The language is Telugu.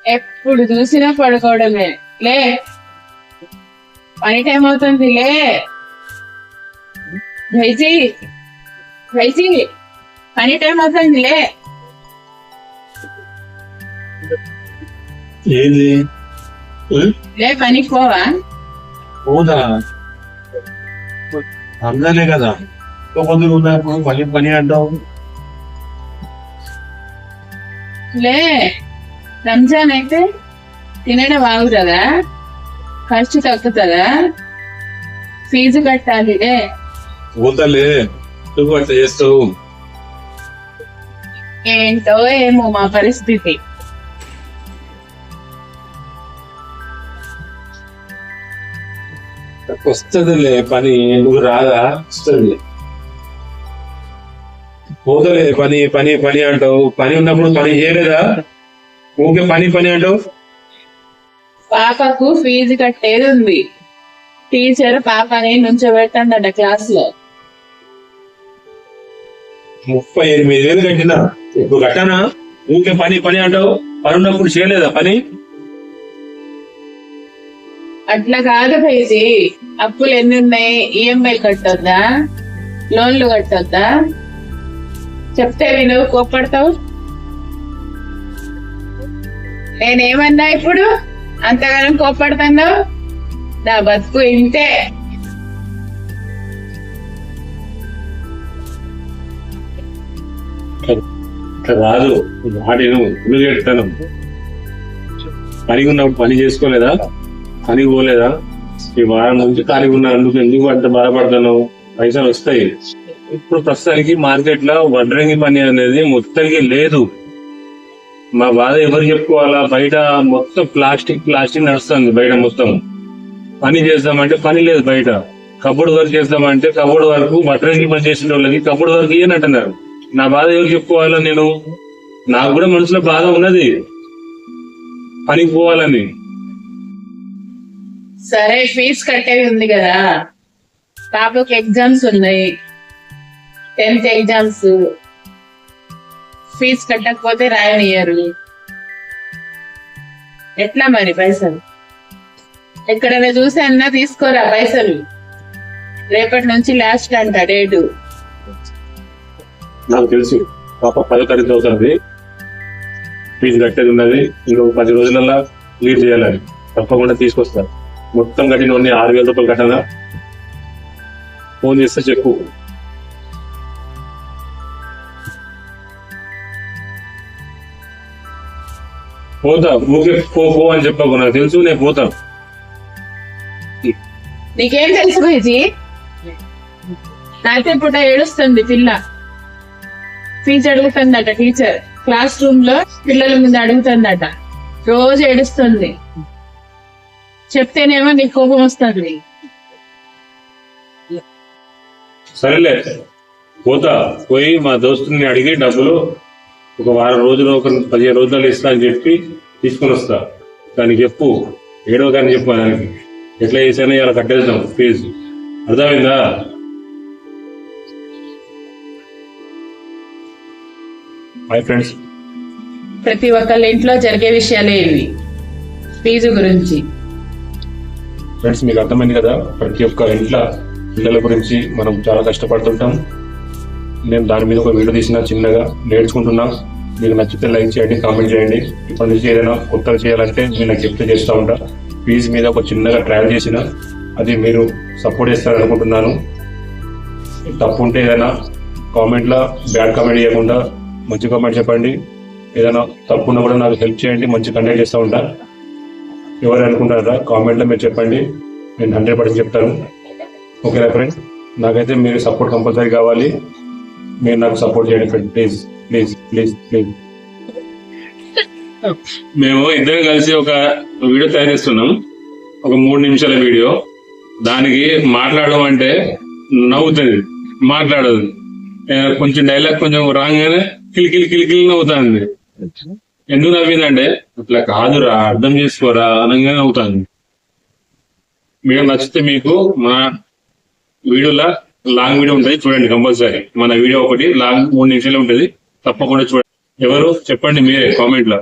ఎప్పుడు చూసినా పడుకోవడమే. లే, పని టైం అవుతుంది. లే భైజీ, భైజీ, పని టైం అవుతుంది. లే. ఏంది లే, పనికి పోవా? పోదా అందలే కదా కొందరు ఉన్నప్పుడు పని పని అంటావు. లే, రంజాన్ అయితే తినడం ఆగుతుందా? ఖర్చు తగ్గుతుందా? ఫీజు కట్టాలి. లే. పోతలే నువ్వు అట్లా చేస్తావు. ఏంటో ఏమో మా పరిస్థితి. వస్తుందిలే పని, నువ్వు రాదా? వస్తుంది. పోతలే పని పని పని అంటావు. పని ఉన్నప్పుడు పని చేయలేదా? ఊకే పని పని అంటావు. పాపకు ఫీజు కట్టేది ఉంది. టీచర్ పాపని నుంచోబెట్టందట క్లాస్ లో. 38,000 కట్టినా, ఇప్పుడు కట్టానా? ఊకే పని పని అంటావు. పని ఉన్నప్పుడు చేయలేదా పని? అట్లా కాదు భైజీ, అప్పులు ఎన్ని ఉన్నాయి? ఈఎంఐ కట్టొద్దా? లోన్లు కట్టొద్దా? చెప్తే విను, కోప్పడతావు. నేనేమన్నా ఇప్పుడు అంతగానం కోప్పడుతున్నావు? నా బతుకు ఇంతే. రాదు వాడిను ఉల్లుగెడతాను. పని ఉన్నప్పుడు పని చేసుకోలేదా? పని పోలేదా? ఈ వారం నుంచి ఖాళీగా ఉన్నా, ఎందుకు అంత బాధపడుతున్నావు? పైసలు వస్తాయి. ఇప్పుడు ప్రస్తుతానికి మార్కెట్ లో వడ్రంగి పని అనేది మొత్తానికి లేదు. మా బాధ ఎవరు చెప్పుకోవాలా? బయట మొత్తం ప్లాస్టిక్ నడుస్తుంది. బయట మొత్తం పని చేద్దామంటే పని లేదు. బయట కబోర్డ్ వర్క్ చేద్దామంటే కబోర్డ్ వర్క్, వడ్రంగి పని చేసిన వాళ్ళకి కబోర్డ్ వర్క్ ఇయ్యనంటున్నారు. నా బాధ ఎవరు చెప్పుకోవాలా? నేను నాకు కూడా మనసులో బాధ ఉన్నది, పనికి పోవాలని. సరే, ఫీజు కట్టేది ఉంది కదా. పాపకు ఎగ్జామ్స్ ఉన్నాయి, 10th ఎగ్జామ్స్. ఫీజు కట్టకపోతే రాయనియ్యరు. ఎట్లా మరి పైసలు? ఎక్కడైనా చూసి అన్నా తీసుకోరా పైసలు. రేపటి నుంచి లాస్ట్ అంట డేటు. నాకు తెలుసు పాప 10వ తరగతి అవుతుంది, ఫీజు కట్టేది ఉన్నది. ఇంకొక 10 రోజులలో లీడ్ చేయాలని తప్పకుండా తీసుకొస్తారు. మొత్తం కట్టిన 6,000 రూపాయలు కట్టదా? ఫోన్ చేస్తే చెప్పు. పోతా, ఊకే పో అని చెప్పకు. నాకు తెలుసు, నేను పోతా. నీకేం తెలుసు భైజీ? రాత్రి పూట ఏడుస్తుంది పిల్ల. ఫీజు అడుగుతుందట టీచర్. క్లాస్ రూమ్ లో పిల్లల ముందు అడుగుతుందట. రోజు ఏడుస్తుంది. చెప్తేనేమో నీకు కోపం వస్తుంది. సరేలే పోతా. పోయి మా దోస్తుని అడిగి డబ్బులు ఒక వారం రోజులు, ఒక 15 రోజులు ఇస్తా అని చెప్పి తీసుకుని వస్తా. దానికి చెప్పు, ఏడవ కానీ చెప్పు. దానికి ఎట్లా చేసానో ఇలా కట్టేద్దాం ఫీజు. అర్థమైందా? Hi friends. ప్రతి ఒక్కళ్ళ ఇంట్లో జరిగే విషయాలే ఇవి, ఫీజు గురించి. ఫ్రెండ్స్, మీకు అర్థమైంది కదా? ప్రతి ఒక్క ఇంట్లో పిల్లల గురించి మనం చాలా కష్టపడుతుంటాం. నేను దాని మీద ఒక వీడియో తీసిన, చిన్నగా నేర్చుకుంటున్నా. మీకు నచ్చితే లైక్ చేయండి, కామెంట్ చేయండి. ఇప్పటి నుంచి ఏదైనా కొత్తగా చేయాలంటే నేను నాకు చెప్తే చేస్తూ ఉంటా. ఫీజు మీద ఒక చిన్నగా ట్రయల్ చేసిన, అది మీరు సపోర్ట్ చేస్తారనుకుంటున్నాను. తప్పు ఉంటే ఏదైనా కామెంట్లో బ్యాడ్ కామెంట్ చేయకుండా మంచి కామెంట్ చెప్పండి. ఏదైనా తప్పు ఉన్నా కూడా నాకు హెల్ప్ చేయండి, మంచి కంటెంట్ చేస్తూ ఉంటా. ఎవరు అనుకుంటారా కామెంట్లో మీరు చెప్పండి, నేను 100% చెప్తాను. ఓకేనా ఫ్రెండ్? నాకైతే మీరు సపోర్ట్ కంపల్సరీ కావాలి. మీరు నాకు సపోర్ట్ చేయండి friend, please please please please. మేము ఇద్దరం కలిసి ఒక వీడియో తయారు చేస్తున్నాం, ఒక 3 నిమిషాల వీడియో. దానికి మాట్లాడడం అంటే నవ్వుతుంది, మాట్లాడదు. కొంచెం డైలాగ్ కొంచెం రాగానే కిలికిలి నవ్వుతుంది. ఎందుకు నవ్విందంటే అట్లా కాదురా, అర్థం చేసుకోరా అనగానే నవ్వుతుంది. మీరు నచ్చితే మీకు మా వీడియోలో లాంగ్ వీడియో ఉంటుంది, చూడండి కంపల్సరీ. మన వీడియో ఒకటి లాంగ్ 3 నిమిషాలు ఉంటుంది, తప్పకుండా చూడండి. ఎవరు చెప్పండి మీరే కామెంట్ లో.